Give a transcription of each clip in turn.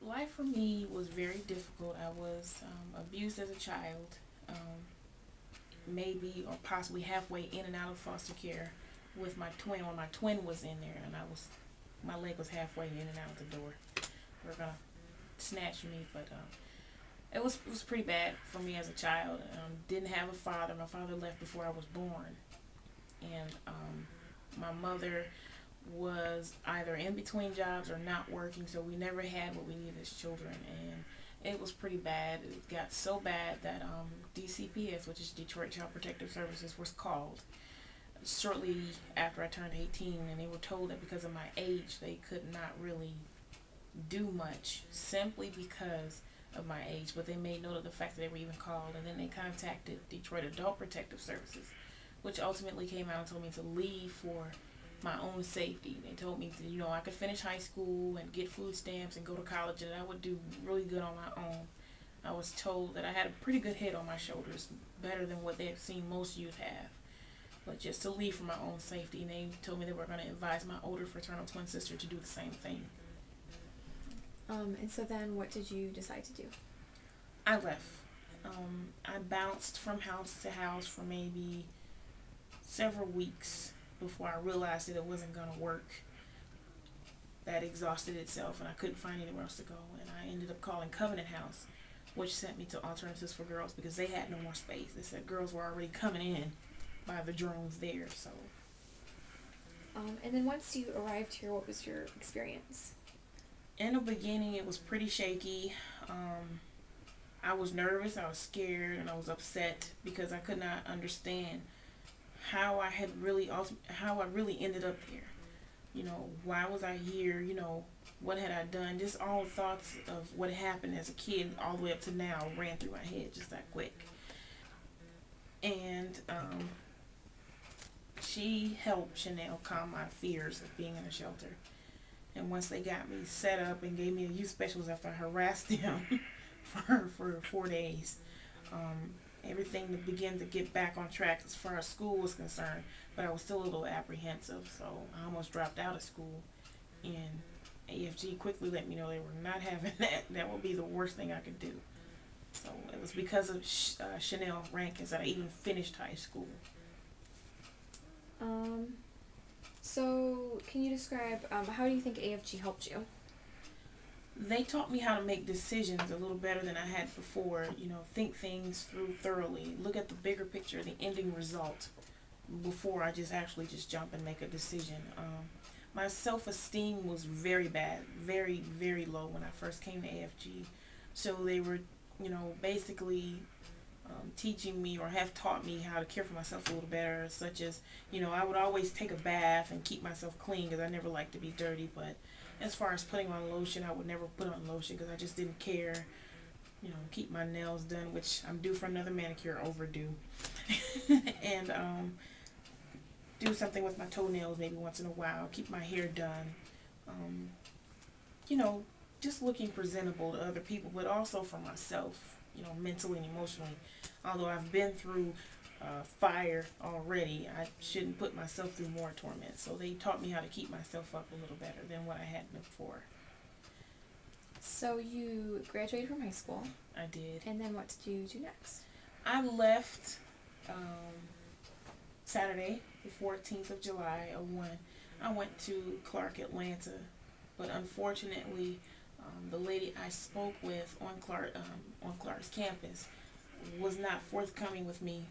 Life for me was very difficult. I was abused as a child, maybe or possibly halfway in and out of foster care with my twin. When my twin was in there, and my leg was halfway in and out the door. They were gonna snatch me, but it was pretty bad for me as a child. Didn't have a father. My father left before I was born, and my mother was either in between jobs or not working, so we never had what we needed as children, and it was pretty bad. It got so bad that DCPS, which is Detroit Child Protective Services, was called shortly after I turned 18, and they were told that because of my age, they could not really do much simply because of my age, but they made note of the fact that they were even called, and then they contacted Detroit Adult Protective Services, which ultimately came out and told me to leave for my own safety. They told me that, I could finish high school and get food stamps and go to college, and I would do really good on my own. I was told that I had a pretty good head on my shoulders, better than what they've seen most youth have, but just to leave for my own safety. And they told me they were going to advise my older fraternal twin sister to do the same thing. And so then what did you decide to do? I left. I bounced from house to house for maybe several weeks before I realized that it wasn't going to work. That exhausted itself, and I couldn't find anywhere else to go. And I ended up calling Covenant House, which sent me to Alternatives for Girls because they had no more space. They said girls were already coming in by the drones there. So. And then once you arrived here, what was your experience? In the beginning, it was pretty shaky. I was nervous, I was scared, and I was upset because I could not understand how I really ended up here. Why was I here? What had I done? Just all thoughts of what happened as a kid all the way up to now ran through my head just that quick. And she helped Chanel calm my fears of being in a shelter. And once they got me set up and gave me a youth specialist after I harassed them for 4 days, everything began to get back on track as far as school was concerned. But I was still a little apprehensive, so I almost dropped out of school. And AFG quickly let me know they were not having that. That would be the worst thing I could do. So it was because of Chanel Rankins that I even finished high school. So can you describe how do you think AFG helped you? They taught me how to make decisions a little better than I had before. Think things through thoroughly, look at the bigger picture, the ending result, before I just jump and make a decision. My self-esteem was very bad, very, very low when I first came to AFG. So they were, basically teaching me or have taught me how to care for myself a little better, such as, I would always take a bath and keep myself clean because I never liked to be dirty. But as far as putting on lotion, I would never put on lotion because I just didn't care. Keep my nails done, which I'm due for another manicure, overdue. And do something with my toenails maybe once in a while, keep my hair done. Just looking presentable to other people, but also for myself, mentally and emotionally. Although I've been through fire already, I shouldn't put myself through more torment. So they taught me how to keep myself up a little better than what I had before. So you graduated from high school. I did. And then what did you do next? I left Saturday, the 14th of July of '01. I went to Clark, Atlanta, but unfortunately, the lady I spoke with on Clark's campus was not forthcoming with me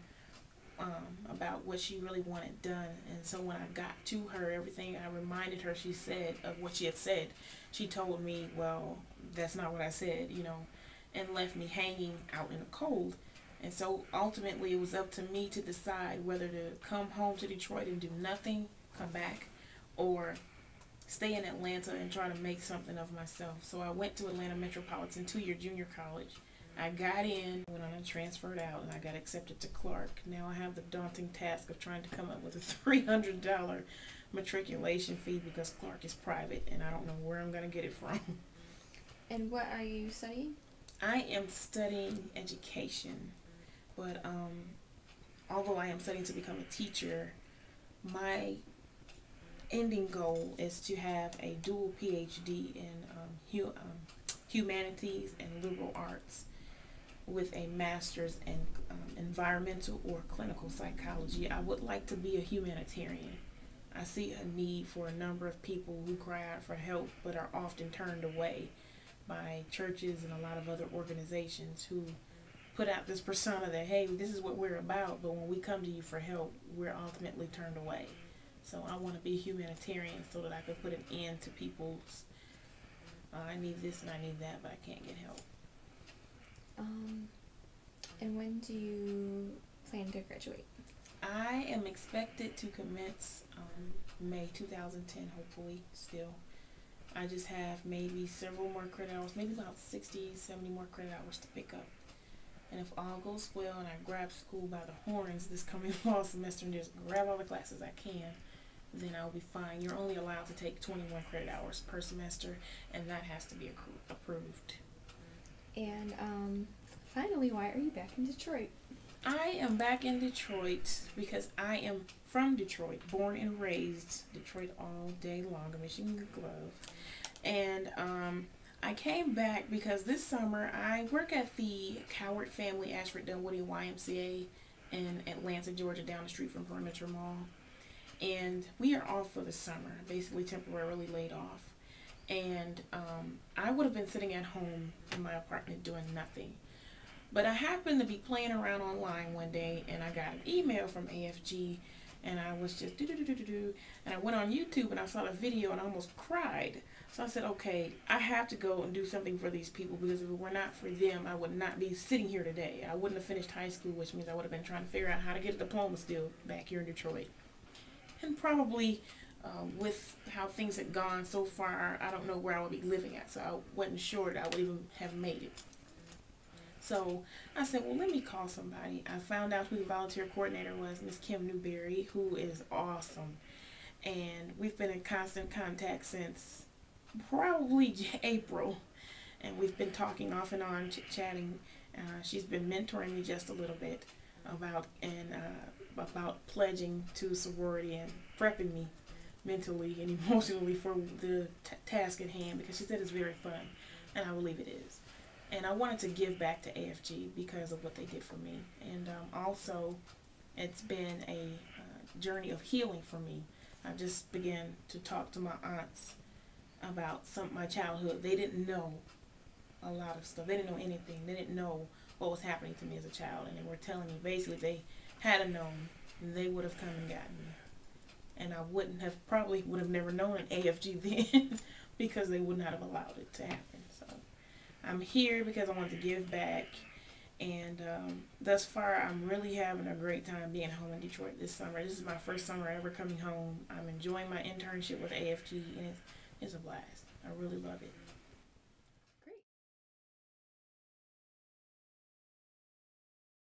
about what she really wanted done. And so when I got to her, everything I reminded her she said of what she had said, she told me, well, that's not what I said, and left me hanging out in the cold. And so ultimately it was up to me to decide whether to come home to Detroit and do nothing, come back, or stay in Atlanta and try to make something of myself. So I went to Atlanta Metropolitan 2-year junior college. I got in, went on and transferred out, and I got accepted to Clark. Now I have the daunting task of trying to come up with a $300 matriculation fee because Clark is private, and I don't know where I'm going to get it from. And what are you studying? I am studying education, but although I am studying to become a teacher, my ending goal is to have a dual PhD in humanities and liberal arts with a master's in environmental or clinical psychology. I would like to be a humanitarian. I see a need for a number of people who cry out for help but are often turned away by churches and a lot of other organizations who put out this persona that, hey, this is what we're about, but when we come to you for help, we're ultimately turned away. So I want to be a humanitarian so that I can put an end to people's, I need this and I need that, but I can't get help. And when do you plan to graduate? I am expected to commence May 2010, hopefully, still. I just have maybe several more credit hours, maybe about 60, 70 more credit hours to pick up. And if all goes well and I grab school by the horns this coming fall semester and just grab all the classes I can, then I'll be fine. You're only allowed to take 21 credit hours per semester, and that has to be approved. And finally, why are you back in Detroit? I am back in Detroit because I am from Detroit, born and raised Detroit all day long, a Michigan glove. And I came back because this summer I work at the Coward Family Ashford Dunwoody YMCA in Atlanta, Georgia, down the street from Perimeter Mall. And we are off for the summer, basically temporarily laid off. And I would have been sitting at home in my apartment doing nothing. But I happened to be playing around online one day, and I got an email from AFG, and I was just and I went on YouTube and I saw the video and I almost cried. So I said, okay, I have to go and do something for these people, because if it were not for them, I would not be sitting here today. I wouldn't have finished high school, which means I would have been trying to figure out how to get a diploma still back here in Detroit. And probably with how things had gone so far, I don't know where I would be living at, so I wasn't sure that I would even have made it. So I said, well, let me call somebody. I found out who the volunteer coordinator was, Miss Kim Newberry, who is awesome. And we've been in constant contact since probably April. And we've been talking off and on, chit-chatting. She's been mentoring me just a little bit about pledging to sorority and prepping me mentally and emotionally for the task at hand, because she said it's very fun, and I believe it is. And I wanted to give back to AFG because of what they did for me. And also, it's been a journey of healing for me. I just began to talk to my aunts about my childhood. They didn't know a lot of stuff. They didn't know anything. They didn't know what was happening to me as a child. And they were telling me basically if they had known, they would have come and gotten me. And I probably would have never known an AFG then because they would not have allowed it to happen. So I'm here because I want to give back, and thus far I'm really having a great time being home in Detroit this summer. This is my first summer ever coming home. I'm enjoying my internship with AFG, and it's a blast. I really love it.